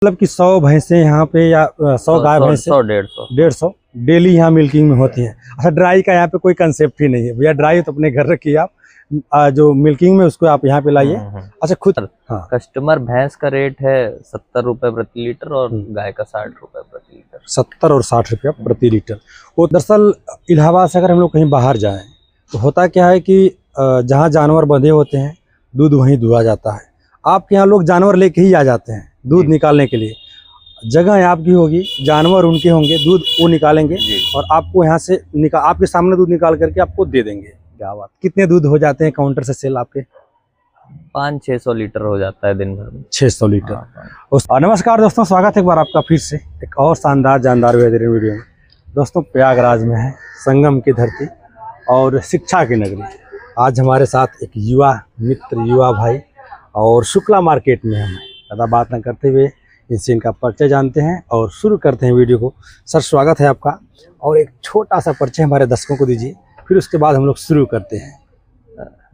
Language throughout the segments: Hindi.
मतलब कि 100 भैंसें यहाँ पे या 100 गाय भैंसें 150 डेली यहाँ मिल्किंग में होती हैं। अच्छा, ड्राई का यहाँ पे कोई कंसेप्ट ही नहीं है भैया। ड्राई तो अपने घर रखिए आप, जो मिल्किंग में उसको आप यहाँ पे लाइए। अच्छा, खुद हाँ, कस्टमर भैंस का रेट है 70 रुपए प्रति लीटर और गाय का 60 रुपए प्रति लीटर। 70 और 60 रुपया प्रति लीटर। वो दरअसल इलाहाबाद से अगर हम लोग कहीं बाहर जाएं तो होता क्या है कि जहाँ जानवर बंधे होते हैं दूध वहीं दुहा जाता है। आपके यहाँ लोग जानवर लेके ही आ जाते हैं दूध निकालने के लिए। जगह आपकी होगी, जानवर उनके होंगे, दूध वो निकालेंगे और आपको यहाँ से आपके सामने दूध निकाल करके आपको दे देंगे। क्या बात। कितने दूध हो जाते हैं काउंटर से सेल आपके? 500-600 लीटर हो जाता है दिन भर में। 600 लीटर। नमस्कार दोस्तों, स्वागत है एक बार आपका फिर से एक और शानदार जानदार बेहतरीन वीडियो में। दोस्तों, प्रयागराज में है संगम की धरती और शिक्षा की नगरी। आज हमारे साथ एक युवा मित्र, युवा भाई, और शुक्ला मार्केट में हम ज़्यादा बात न करते हुए इनसे इनका परिचय जानते हैं और शुरू करते हैं वीडियो को। सर, स्वागत है आपका, और एक छोटा सा परिचय हमारे दर्शकों को दीजिए, फिर उसके बाद हम लोग शुरू करते हैं।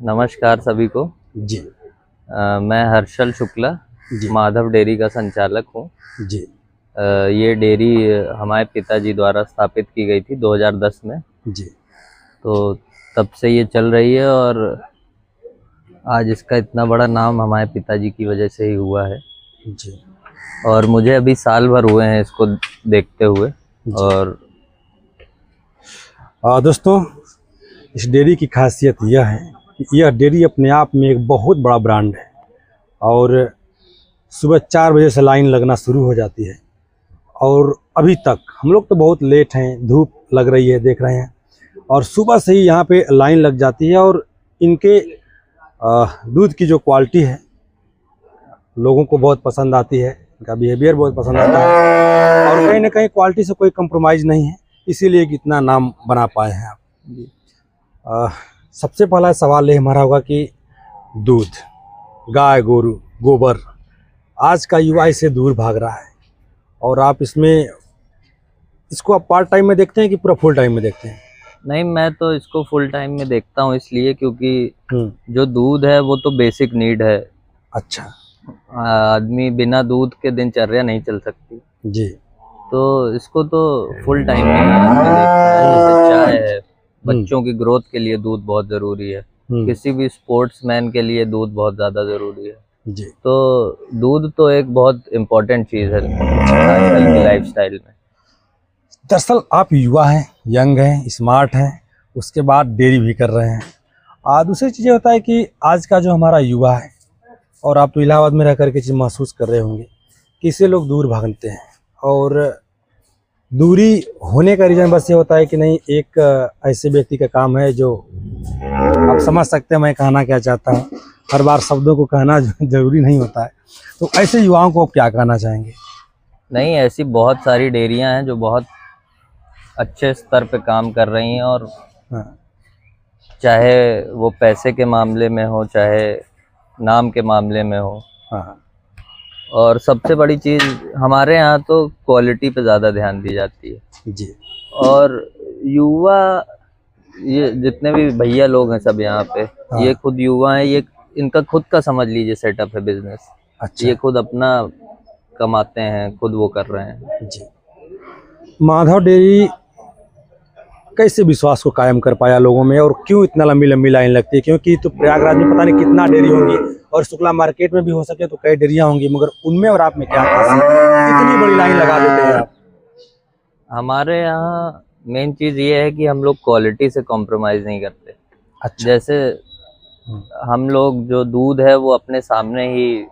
नमस्कार सभी को जी। मैं हर्षल शुक्ला माधव डेयरी का संचालक हूँ जी। ये डेयरी हमारे पिताजी द्वारा स्थापित की गई थी 2010 में जी। तो तब से ये चल रही है और आज इसका इतना बड़ा नाम हमारे पिताजी की वजह से ही हुआ है। जी। और मुझे अभी साल भर हुए हैं इसको देखते हुए। और दोस्तों, इस डेयरी की खासियत यह है कि यह डेयरी अपने आप में एक बहुत बड़ा ब्रांड है। और सुबह 4 बजे से लाइन लगना शुरू हो जाती है और अभी तक हम लोग तो बहुत लेट हैं, धूप लग रही है, देख रहे हैं, और सुबह से ही यहाँ पे लाइन लग जाती है। और इनके दूध की जो क्वालिटी है लोगों को बहुत पसंद आती है, इनका बिहेवियर बहुत पसंद आता है, और कहीं ना कहीं क्वालिटी से कोई कंप्रोमाइज़ नहीं है, इसीलिए कितना नाम बना पाए हैं आप। सबसे पहला सवाल ये हमारा होगा कि दूध, गाय गोरू गोबर, आज का युवा इससे दूर भाग रहा है, और आप इसको आप पार्ट टाइम में देखते हैं कि पूरा फुल टाइम में देखते हैं? नहीं, मैं तो इसको फुल टाइम में देखता हूँ, इसलिए क्योंकि जो दूध है वो तो बेसिक नीड है। अच्छा। आदमी बिना दूध के दिनचर्या नहीं चल सकती जी। तो इसको तो फुल टाइम में देखता है। जैसे चाय है, बच्चों की ग्रोथ के लिए दूध बहुत जरूरी है, किसी भी स्पोर्ट्समैन के लिए दूध बहुत ज्यादा जरूरी है। जी। तो दूध तो एक बहुत इम्पोर्टेंट चीज है आजकल की लाइफस्टाइल में। दरअसल आप युवा हैं, यंग हैं, स्मार्ट हैं, उसके बाद डेयरी भी कर रहे हैं। दूसरी चीज़ होता है कि आज का जो हमारा युवा है, और आप तो इलाहाबाद में रह करके चीज़ महसूस कर रहे होंगे कि इससे लोग दूर भागते हैं। और दूरी होने का रीज़न बस ये होता है कि नहीं, एक ऐसे व्यक्ति का काम है जो आप समझ सकते हैं मैं कहना क्या चाहता हूँ। हर बार शब्दों को कहना जरूरी नहीं होता है, तो ऐसे युवाओं को आप क्या कहना चाहेंगे? नहीं, ऐसी बहुत सारी डेयरियां हैं जो बहुत अच्छे स्तर पे काम कर रही हैं, और चाहे वो पैसे के मामले में हो, चाहे नाम के मामले में हो। हाँ। और सबसे बड़ी चीज हमारे यहाँ तो क्वालिटी पे ज़्यादा ध्यान दी जाती है। जी। और युवा, ये जितने भी भैया लोग हैं सब यहाँ पे, ये खुद युवा हैं, ये इनका खुद का समझ लीजिए सेटअप है बिजनेस। अच्छा। ये खुद अपना कमाते हैं, खुद वो कर रहे हैं। जी। माधव डेयरी कैसे विश्वास को कायम कर पाया लोगों में, और क्यों इतना लंबी लंबी लाइन लगती है? क्योंकि तो प्रयागराज में पता नहीं कितना डेयरी होंगी, और शुक्ला मार्केट में भी हो सके तो कई डेयरियां होंगी, मगर उनमें और आप में क्या खासियत है, इतनी बड़ी लाइन लगा देते हैं आप? हमारे यहाँ मेन चीज ये है कि हम लोग क्वालिटी से कॉम्प्रोमाइज नहीं करते। अच्छा। जैसे हम लोग जो दूध है वो अपने सामने ही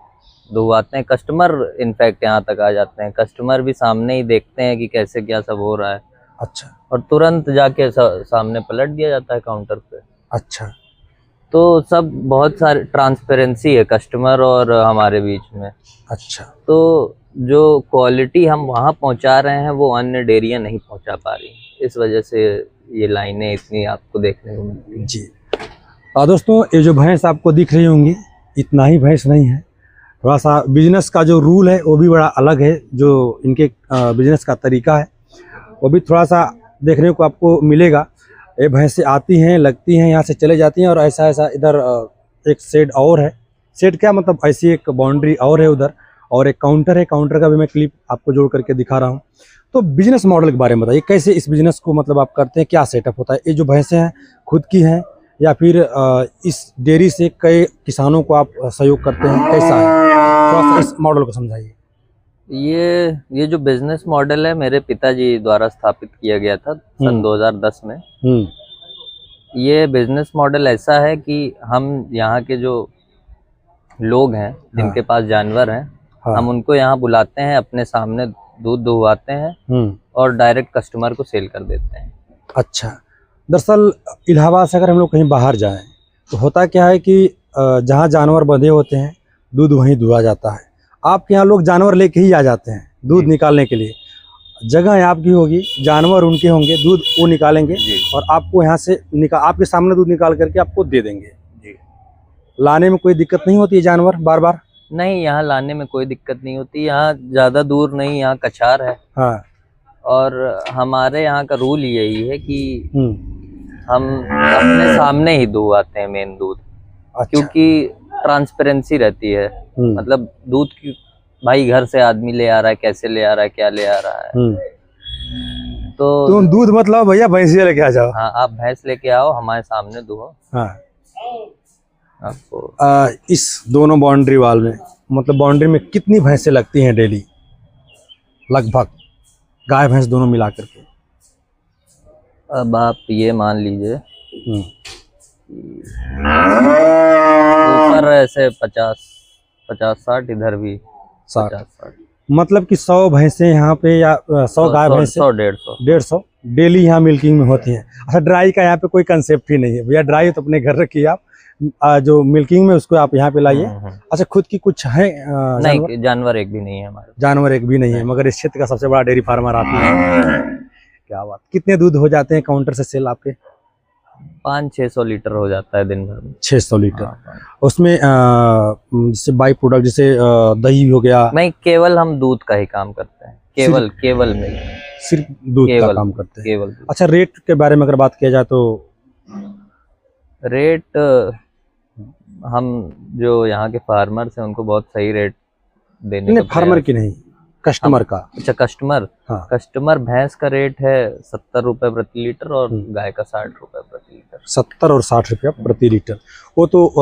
दुहवाते हैं। कस्टमर इनफैक्ट यहाँ तक आ जाते हैं, कस्टमर भी सामने ही देखते हैं कि कैसे क्या सब हो रहा है। अच्छा। और तुरंत जाके सामने पलट दिया जाता है काउंटर पे। अच्छा। तो सब बहुत सारे ट्रांसपेरेंसी है कस्टमर और हमारे बीच में। अच्छा। तो जो क्वालिटी हम वहाँ पहुँचा रहे हैं वो अन्य डेयरियाँ नहीं पहुँचा पा रही, इस वजह से ये लाइनें इतनी आपको देखने को मिलती हैं। जी। दोस्तों, ये जो भैंस आपको दिख रही होंगी, इतना ही भैंस नहीं है, थोड़ा सा बिजनेस का जो रूल है वो भी बड़ा अलग है। जो इनके बिजनेस का तरीका है वो भी थोड़ा सा देखने को आपको मिलेगा। ये भैंसें आती हैं, लगती हैं, यहाँ से चले जाती हैं, और ऐसा इधर एक शेड और है, शेड क्या मतलब ऐसी एक बाउंड्री और है उधर, और एक काउंटर है, काउंटर का भी मैं क्लिप आपको जोड़ करके दिखा रहा हूँ। तो बिजनेस मॉडल के बारे में बताइए, कैसे इस बिजनेस को मतलब आप करते हैं, क्या सेटअप होता है? ये जो भैंसें हैं खुद की हैं या फिर इस डेयरी से कई किसानों को आप सहयोग करते हैं, कैसा है? थोड़ा सा इस मॉडल को समझाइए। ये जो बिजनेस मॉडल है मेरे पिताजी द्वारा स्थापित किया गया था सन 2010 में। ये बिजनेस मॉडल ऐसा है कि हम यहाँ के जो लोग हैं जिनके पास जानवर हैं, हम उनको यहाँ बुलाते हैं, अपने सामने दूध दुहवाते हैं और डायरेक्ट कस्टमर को सेल कर देते हैं। अच्छा, दरअसल इलाहाबाद से अगर हम लोग कहीं बाहर जाएं तो होता क्या है कि जहाँ जानवर बंधे होते हैं दूध वहीं दुहा जाता है। आपके यहाँ लोग जानवर लेके ही आ जाते हैं दूध निकालने के लिए, जगह आपकी होगी, जानवर उनके होंगे, दूध वो निकालेंगे और आपको यहाँ से आपके सामने दूध निकाल करके आपको दे देंगे जी। लाने में कोई दिक्कत नहीं होती है जानवर बार बार? नहीं, यहाँ लाने में कोई दिक्कत नहीं होती, यहाँ ज्यादा दूर नहीं, यहाँ कछार है। हाँ। और हमारे यहाँ का रूल यही है कि हम अपने सामने ही दुहवाते हैं मेन दूध। अच्छा। क्योंकि ट्रांसपेरेंसी रहती है, मतलब दूध की भाई घर से आदमी ले आ रहा है, कैसे ले आ रहा है, क्या ले आ रहा है, तो तुम दूध मतलब भैया भैंसिया लेके आ जाओ। हाँ, आप भैंस लेके आओ, हमारे सामने दुहो। हाँ। आपको इस दोनों बाउंड्री वाल में, मतलब बाउंड्री में कितनी भैंसें लगती हैं डेली लगभग, गाय भैंस दोनों मिला करके? अब आप ये मान लीजिए ऊपर ऐसे 50-60, इधर भी 50-60, मतलब कि 100 भैंसें यहाँ पे या 100 गाय भैंसें 150 डेली यहाँ मिल्किंग में होती हैं। अच्छा, ड्राई का यहाँ पे कोई कंसेप्ट ही नहीं है भैया, ड्राई तो अपने घर रखिए आप, जो मिल्किंग में उसको आप यहाँ पे लाइए। अच्छा, खुद की कुछ है? नहीं, जानवर एक भी नहीं है हमारे। जानवर एक भी नहीं है, मगर इस क्षेत्र का सबसे बड़ा डेयरी फार्मर आप ही हैं। क्या बात। कितने दूध हो जाते हैं काउंटर से सेल आपके? 500-600 लीटर हो जाता है दिन भर में। 600 लीटर। उसमें जैसे बाई प्रोडक्ट, जैसे दही हो गया? नहीं, केवल हम दूध का ही काम करते हैं, केवल में सिर्फ दूध का काम करते हैं, केवल। अच्छा, रेट के बारे में अगर बात किया जाए तो? रेट हम जो यहाँ के फार्मर्स हैं उनको बहुत सही रेट देने। नहीं, फार्मर की नहीं, कस्टमर का। अच्छा, कस्टमर। हाँ। कस्टमर भैंस का रेट है 70 रुपए प्रति लीटर और गाय का 60 रुपए प्रति लीटर। 70 और 60 रुपया प्रति लीटर, वो तो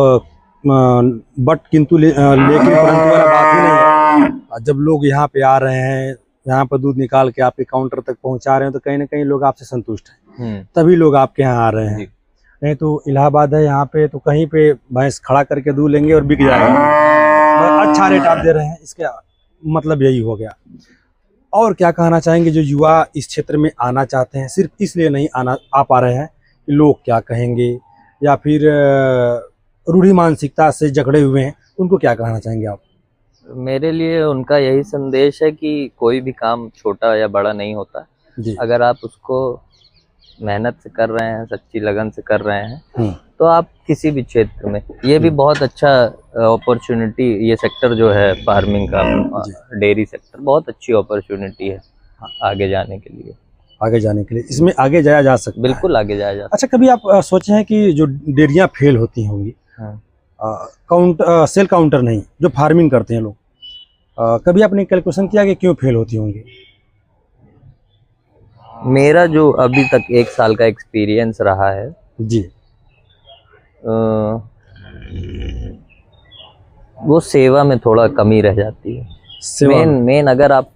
बट किंतु लेकिन परंतु वाला बात ही नहीं है। जब लोग यहाँ पे आ रहे हैं, यहाँ पर दूध निकाल के आपके काउंटर तक पहुँचा रहे हैं, तो कहीं ना कहीं लोग आपसे संतुष्ट हैं, तभी लोग आपके यहाँ आ रहे हैं। नहीं तो इलाहाबाद है यहाँ पे, तो कहीं पे भैंस खड़ा करके दूध लेंगे और बिक जाएगा। अच्छा रेट आप दे रहे हैं, इसके मतलब यही हो गया। और क्या कहना चाहेंगे जो युवा इस क्षेत्र में आना चाहते हैं, सिर्फ इसलिए नहीं आ पा रहे हैं कि लोग क्या कहेंगे या फिर रूढ़ी मानसिकता से जकड़े हुए हैं, उनको क्या कहना चाहेंगे आप? मेरे लिए उनका यही संदेश है कि कोई भी काम छोटा या बड़ा नहीं होता जी। अगर आप उसको मेहनत से कर रहे हैं, सच्ची लगन से कर रहे हैं, तो आप किसी भी क्षेत्र में, ये भी बहुत अच्छा अपॉर्चुनिटी, ये सेक्टर जो है फार्मिंग का, डेयरी सेक्टर बहुत अच्छी अपॉर्चुनिटी है आगे जाने के लिए। आगे जाने के लिए इसमें आगे जाया जा सकता है? बिल्कुल आगे जाया जा सकता है। अच्छा, कभी आप सोचे हैं कि जो डेयरियां फेल होती होंगी, सेल काउंटर नहीं, जो फार्मिंग करते हैं लोग, कभी आपने कैलकुलेशन किया कि क्यों फेल होती होंगी? मेरा जो अभी तक 1 साल का एक्सपीरियंस रहा है जी, वो सेवा में थोड़ा कमी रह जाती है। मेन अगर आप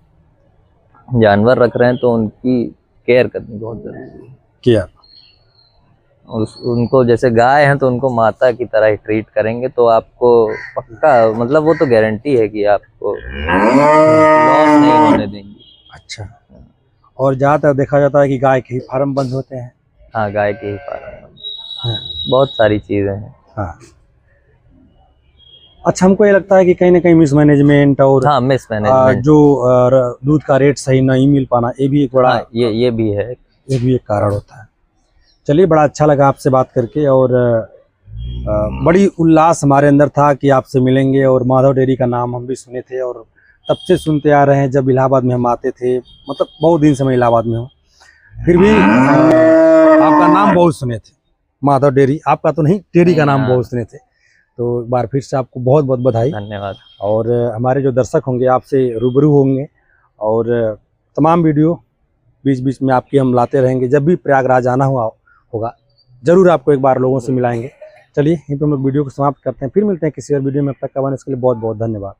जानवर रख रहे हैं तो उनकी केयर करनी बहुत जरूरी है। केयर, उनको जैसे गाय हैं तो उनको माता की तरह ही ट्रीट करेंगे तो आपको पक्का, मतलब वो तो गारंटी है कि आपको लॉस नहीं होने देंगी। अच्छा, और ज़्यादातर देखा जाता है कि गाय के ही फार्म बंद होते हैं। हाँ, गाय के ही फार्म, बहुत सारी चीज़ें हैं। हाँ। अच्छा, हमको ये लगता है कि कहीं ना कहीं मिसमैनेजमेंट और मिसमैनेजमेंट, जो दूध का रेट सही नहीं मिल पाना, ये भी एक बड़ा ये भी है, ये भी एक कारण होता है। चलिए, बड़ा अच्छा लगा आपसे बात करके, और बड़ी उल्लास हमारे अंदर था कि आपसे मिलेंगे। और माधव डेयरी का नाम हम भी सुने थे और तब से सुनते आ रहे हैं, जब इलाहाबाद में हम आते थे, मतलब बहुत दिन से मैं इलाहाबाद में हूँ, फिर भी आपका नाम बहुत सुने थे, माधव डेयरी। आपका तो नहीं, डेयरी का नाम बहुत सुने थे। तो एक बार फिर से आपको बहुत बहुत बधाई। धन्यवाद। और हमारे जो दर्शक होंगे आपसे रूबरू होंगे और तमाम वीडियो बीच बीच में आपकी हम लाते रहेंगे। जब भी प्रयागराज आना होगा ज़रूर आपको एक बार लोगों से मिलाएंगे। चलिए यहीं पर हम लोग वीडियो को समाप्त करते हैं, फिर मिलते हैं किसी और वीडियो में। अब तक का इसके लिए बहुत बहुत धन्यवाद।